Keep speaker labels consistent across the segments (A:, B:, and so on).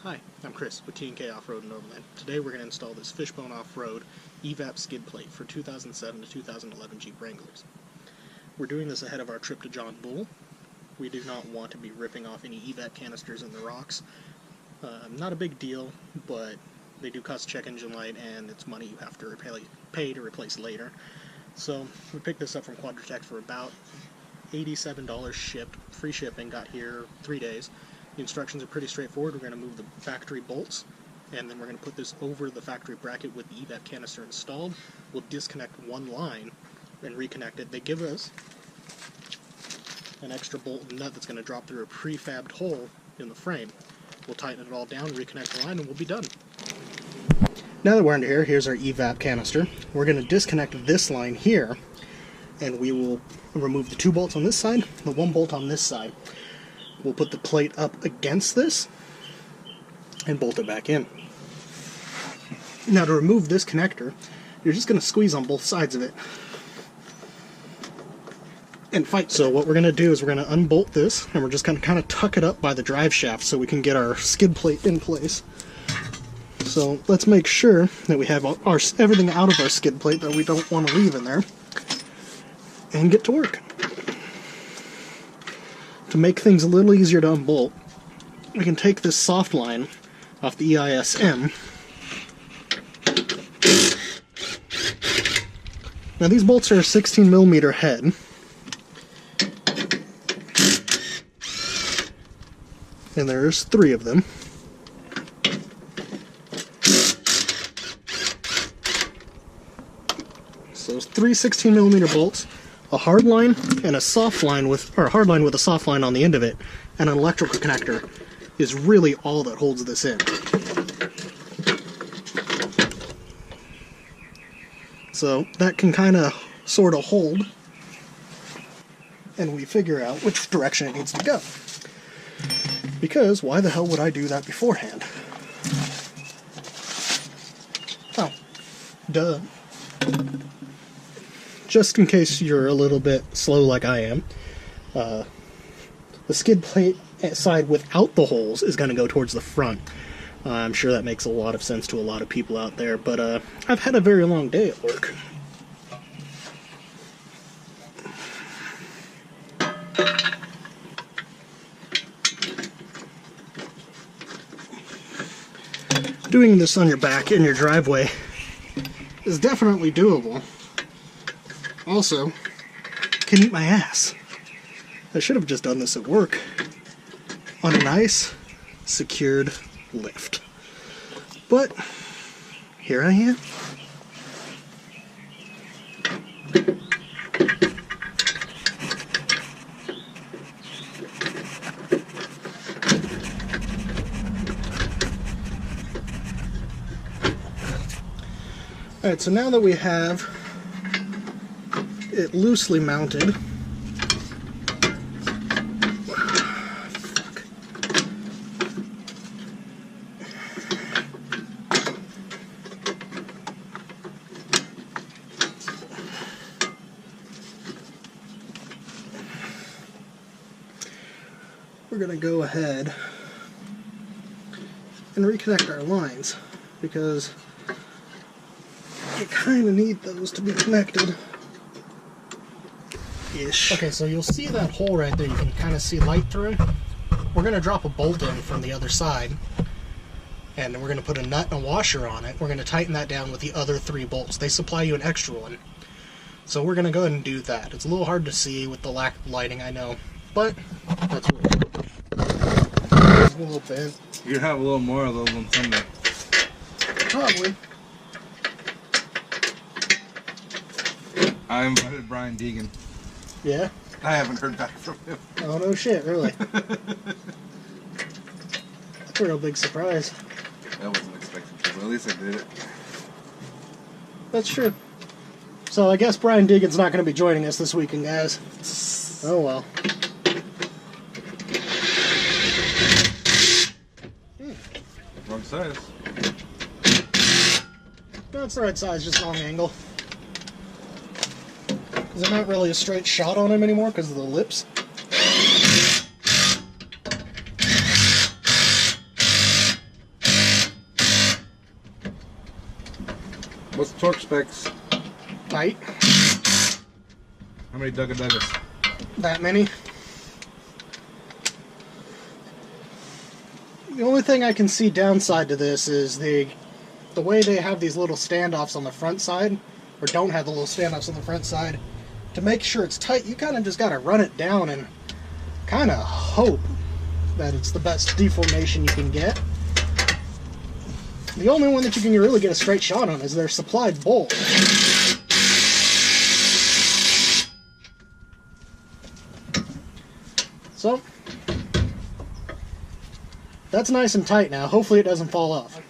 A: Hi, I'm Chris with T&K Off-Road and Overland. Today we're going to install this Fishbone Off-Road Evap skid plate for 2007 to 2011 Jeep Wranglers. We're doing this ahead of our trip to John Bull. We do not want to be ripping off any Evap canisters in the rocks. Not a big deal, but they do cost check engine light and it's money you have to pay to replace later. So we picked this up from Quadratech for about $87 shipped. Free shipping, got here 3 days. The instructions are pretty straightforward. We're going to move the factory bolts, and then we're going to put this over the factory bracket with the Evap canister installed. We'll disconnect one line and reconnect it. They give us an extra bolt and nut that's going to drop through a prefabbed hole in the frame. We'll tighten it all down, reconnect the line, and we'll be done. Now that we're under here, here's our Evap canister. We're going to disconnect this line here, and we will remove the 2 bolts on this side, the 1 bolt on this side. We'll put the plate up against this and bolt it back in. Now to remove this connector, you're just going to squeeze on both sides of it and fight. So what we're going to do is we're going to unbolt this, and we're just going to kind of tuck it up by the drive shaft so we can get our skid plate in place. So let's make sure that we have everything out of our skid plate that we don't want to leave in there, and get to work. To make things a little easier to unbolt, we can take this soft line off the EISM. Now these bolts are a 16mm head. And there's 3 of them. So there's 3 16mm bolts. A hard line and a soft line or a hard line with a soft line on the end of it, and an electrical connector is really all that holds this in. So that can kind of sort of hold, and we figure out which direction it needs to go. Because why the hell would I do that beforehand? Oh, duh. Just in case you're a little bit slow like I am, the skid plate side without the holes is going to go towards the front. I'm sure that makes a lot of sense to a lot of people out there, but I've had a very long day at work. Doing this on your back in your driveway is definitely doable. Also, can eat my ass. I should have just done this at work on a nice, secured lift. But here I am. Alright, so now that we have it loosely mounted, we're going to go ahead and reconnect our lines, because you kind of need those to be connected. Okay, so you'll see that hole right there. You can kind of see light through. We're going to drop a bolt in from the other side, and then we're going to put a nut and a washer on it. We're going to tighten that down with the other 3 bolts. They supply you an extra one. So we're going to go ahead and do that. It's a little hard to see with the lack of lighting, I know, but that's what we're doing. It's a little bent.
B: You have a little more of those on Sunday.
A: Probably.
B: I invited Brian Deagan.
A: Yeah?
B: I haven't heard back from him.
A: Oh, no shit, really? That's a real big surprise.
B: I wasn't expecting to, but at least I did it.
A: That's true. So I guess Brian Deagan's not going to be joining us this weekend, guys. Oh well.
B: Wrong size.
A: That's the right size, just wrong angle. There's not really a straight shot on him anymore because of the lips.
B: What's the torque specs?
A: Tight.
B: How many duggas?
A: That many. The only thing I can see downside to this is the way they have these little standoffs on the front side, or don't have the little standoffs on the front side. To make sure it's tight, you kind of just got to run it down and kind of hope that it's the best deformation you can get. The only one that you can really get a straight shot on is their supplied bolt. So, that's nice and tight now. Hopefully it doesn't fall off.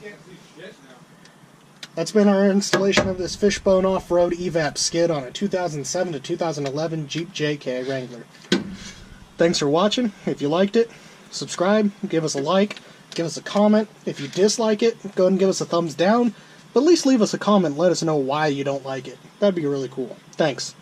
A: That's been our installation of this Fishbone Off-Road Evap skid on a 2007 to 2011 Jeep JK Wrangler. Thanks for watching. If you liked it, subscribe, give us a like, give us a comment. If you dislike it, go ahead and give us a thumbs down. But at least leave us a comment and let us know why you don't like it. That'd be really cool. Thanks.